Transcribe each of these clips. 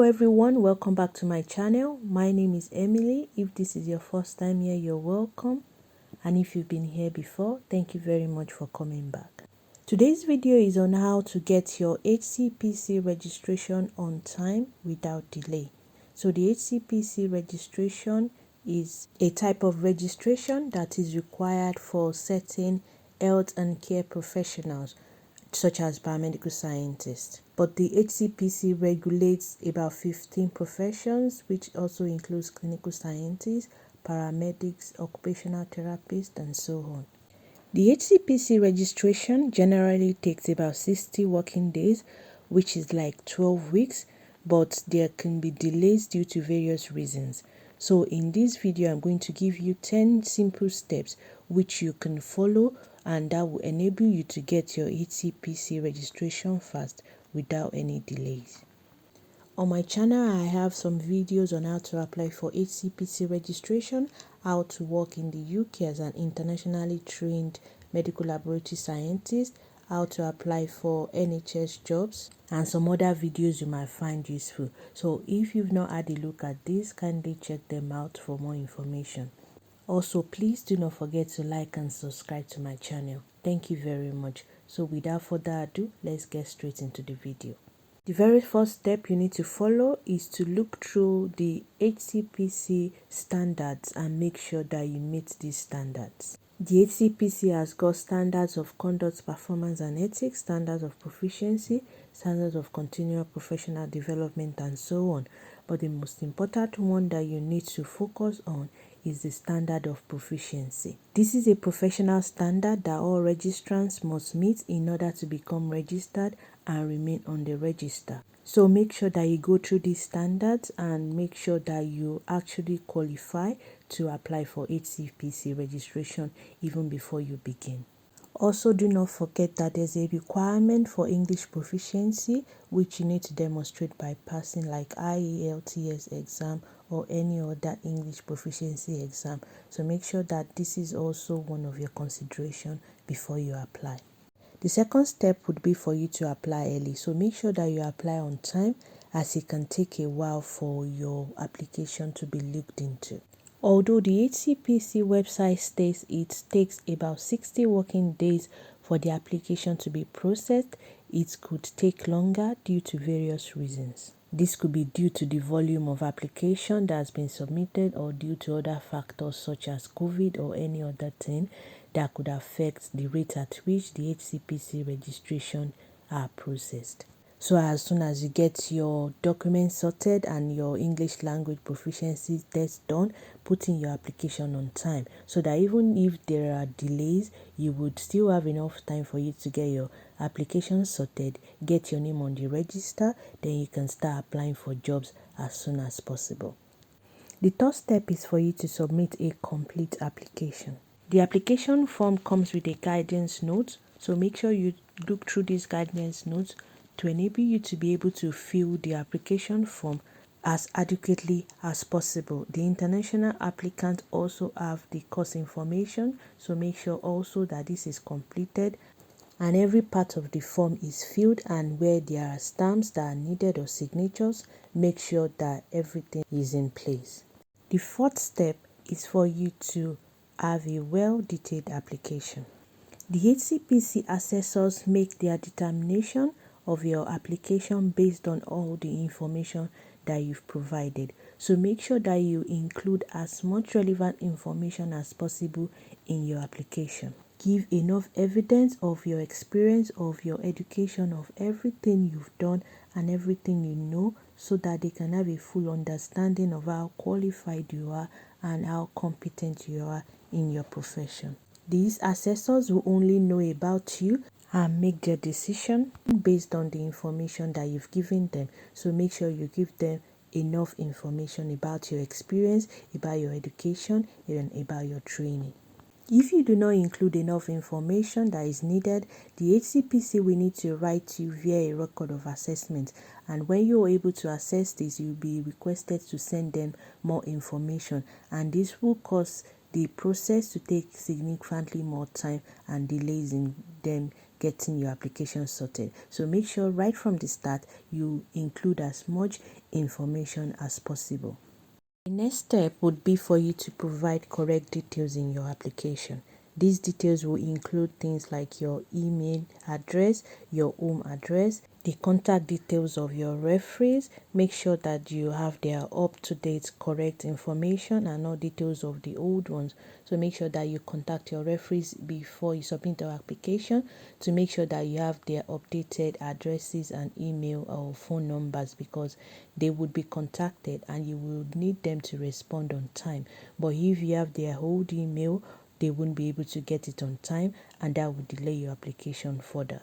everyone, welcome back to my channel. My name is Emily. If this is your first time here, you're welcome. And if you've been here before, thank you very much for coming back. Today's video is on how to get your HCPC registration on time without delay. So the HCPC registration is a type of registration that is required for certain health and care professionals, such as biomedical scientists. But the HCPC regulates about 15 professions, which also includes clinical scientists, paramedics, occupational therapists, and so on. The HCPC registration generally takes about 60 working days, which is like 12 weeks, but there can be delays due to various reasons. So in this video, I'm going to give you 10 simple steps which you can follow, and that will enable you to get your HCPC registration fast without any delays. On my channel, I have some videos on how to apply for HCPC registration, how to work in the UK as an internationally trained medical laboratory scientist, how to apply for NHS jobs, and some other videos you might find useful. So if you've not had a look at this, kindly check them out for more information. Also, please do not forget to like and subscribe to my channel. Thank you very much. So without further ado, let's get straight into the video. The very first step you need to follow is to look through the HCPC standards and make sure that you meet these standards. The HCPC has got standards of conduct, performance and ethics, standards of proficiency, standards of continual professional development, and so on. But the most important one that you need to focus on is the standard of proficiency. This is a professional standard that all registrants must meet in order to become registered and remain on the register. So make sure that you go through these standards and make sure that you actually qualify to apply for HCPC registration even before you begin. Also, do not forget that there's a requirement for English proficiency, which you need to demonstrate by passing like IELTS exam or any other English proficiency exam. So make sure that this is also one of your consideration before you apply. The second step would be for you to apply early. So make sure that you apply on time, as it can take a while for your application to be looked into. Although the HCPC website states it takes about 60 working days for the application to be processed, it could take longer due to various reasons. This could be due to the volume of application that has been submitted, or due to other factors such as COVID or any other thing that could affect the rate at which the HCPC registration are processed. So as soon as you get your documents sorted and your English language proficiency test done, put in your application on time, so that even if there are delays, you would still have enough time for you to get your application sorted, get your name on the register, then you can start applying for jobs as soon as possible. The third step is for you to submit a complete application. The application form comes with a guidance note, so make sure you look through these guidance notes to enable you to be able to fill the application form as adequately as possible. The international applicant also have the course information, so make sure also that this is completed and every part of the form is filled, and where there are stamps that are needed or signatures, make sure that everything is in place. The fourth step is for you to have a well-detailed application. The HCPC assessors make their determination of your application based on all the information that you've provided. So make sure that you include as much relevant information as possible in your application. Give enough evidence of your experience, of your education, of everything you've done and everything you know, so that they can have a full understanding of how qualified you are and how competent you are in your profession. These assessors will only know about you and make their decision based on the information that you've given them. So make sure you give them enough information about your experience, about your education, and about your training. If you do not include enough information that is needed, the HCPC will need to write you via a record of assessment, and when you are able to assess this, you'll be requested to send them more information, and this will cause the process to take significantly more time and delays in them getting your application sorted. So make sure right from the start you include as much information as possible. The next step would be for you to provide correct details in your application. These details will include things like your email address, your home address, the contact details of your referees. Make sure that you have their up-to-date correct information and not details of the old ones. So make sure that you contact your referees before you submit the application to make sure that you have their updated addresses and email or phone numbers, because they would be contacted and you will need them to respond on time. But if you have their old email, they won't be able to get it on time, and that would delay your application further.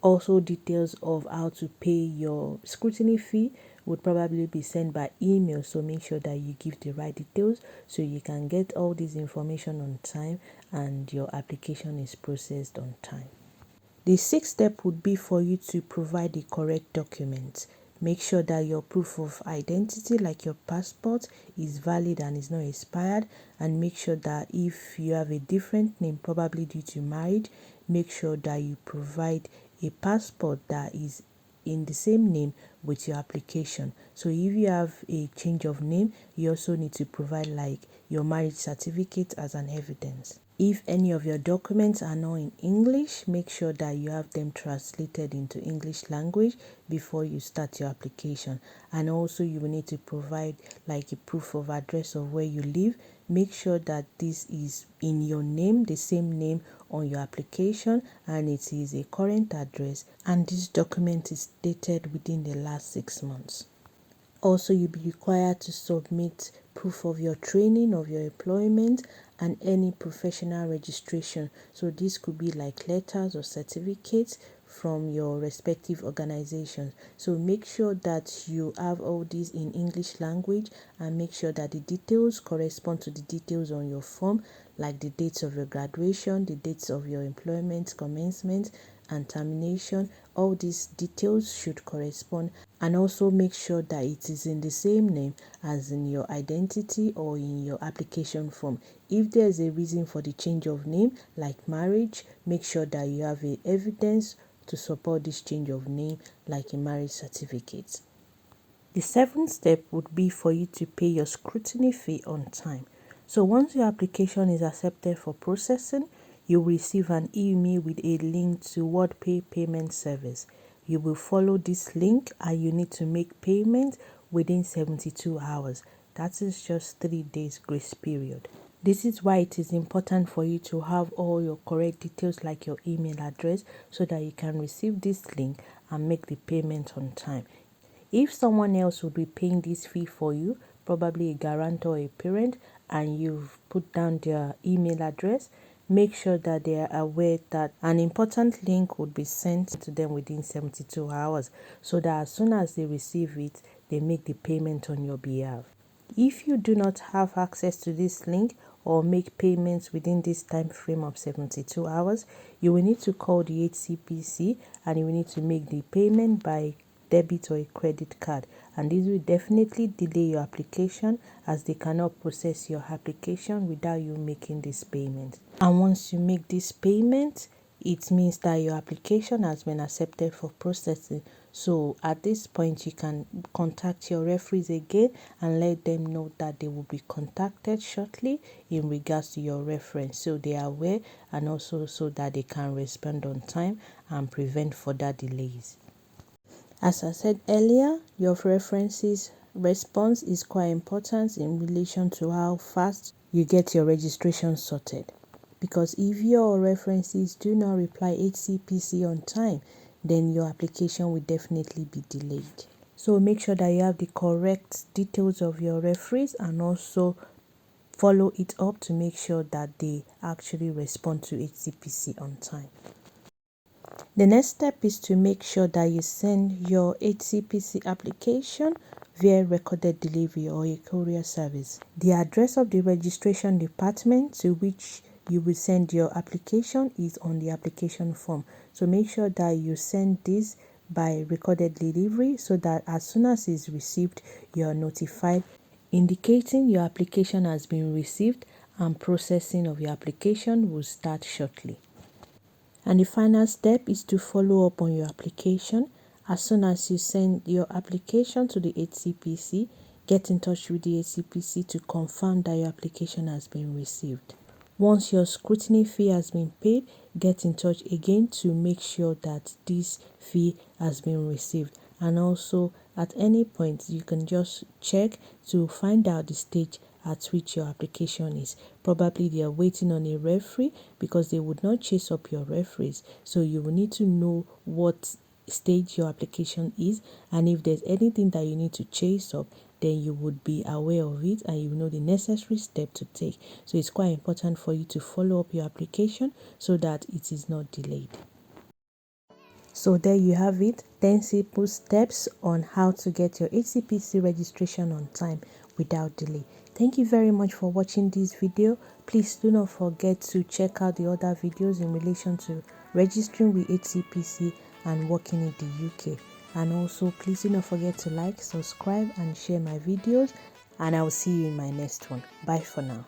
Also, details of how to pay your scrutiny fee would probably be sent by email, so make sure that you give the right details so you can get all this information on time and your application is processed on time. The sixth step would be for you to provide the correct documents. Make sure that your proof of identity, like your passport, is valid and is not expired, and make sure that if you have a different name, probably due to marriage, make sure that you provide a passport that is in the same name with your application. So if you have a change of name, you also need to provide like your marriage certificate as an evidence. If any of your documents are not in English, make sure that you have them translated into English language before you start your application. And also you will need to provide like a proof of address of where you live. Make sure that this is in your name, the same name on your application, and it is a current address, and this document is dated within the last 6 months. Also, you'll be required to submit proof of your training, of your employment, and any professional registration. So this could be like letters or certificates from your respective organizations. So make sure that you have all these in English language, and make sure that the details correspond to the details on your form, like the dates of your graduation, the dates of your employment commencement and termination. All these details should correspond, and also make sure that it is in the same name as in your identity or in your application form. If there is a reason for the change of name, like marriage, make sure that you have a evidence to support this change of name, like a marriage certificate. The seventh step would be for you to pay your scrutiny fee on time. So once your application is accepted for processing, you will receive an email with a link to WordPay payment service. You will follow this link and you need to make payment within 72 hours. That is just 3 days grace period. This is why it is important for you to have all your correct details, like your email address, so that you can receive this link and make the payment on time. If someone else would be paying this fee for you, probably a guarantor or a parent, and you've put down their email address, make sure that they are aware that an important link would be sent to them within 72 hours, so that as soon as they receive it, they make the payment on your behalf. If you do not have access to this link or make payments within this time frame of 72 hours, you will need to call the HCPC and you will need to make the payment by debit or a credit card, and this will definitely delay your application, as they cannot process your application without you making this payment. And once you make this payment, it means that your application has been accepted for processing. So at this point, you can contact your referees again and let them know that they will be contacted shortly in regards to your reference, so they are aware, and also so that they can respond on time and prevent further delays. As I said earlier, your references response is quite important in relation to how fast you get your registration sorted. Because if your references do not reply HCPC on time, then your application will definitely be delayed. So make sure that you have the correct details of your referees, and also follow it up to make sure that they actually respond to HCPC on time. The next step is to make sure that you send your HCPC application via recorded delivery or a courier service. The address of the registration department to which you will send your application is on the application form. So make sure that you send this by recorded delivery, so that as soon as it's received, you are notified, indicating your application has been received, and processing of your application will start shortly. And the final step is to follow up on your application. As soon as you send your application to the HCPC, get in touch with the HCPC to confirm that your application has been received. Once your scrutiny fee has been paid, get in touch again to make sure that this fee has been received. And also, at any point, you can just check to find out the stage at which your application is. Probably they are waiting on a referee because they would not chase up your referees. So you will need to know what stage your application is, and if there's anything that you need to chase up, then you would be aware of it and you know the necessary step to take. So it's quite important for you to follow up your application so that it is not delayed. So there you have it, 10 simple steps on how to get your HCPC registration on time without delay. Thank you very much for watching this video. Please do not forget to check out the other videos in relation to registering with HCPC and working in the UK. And also, please do not forget to like, subscribe and share my videos, and I will see you in my next one. Bye for now.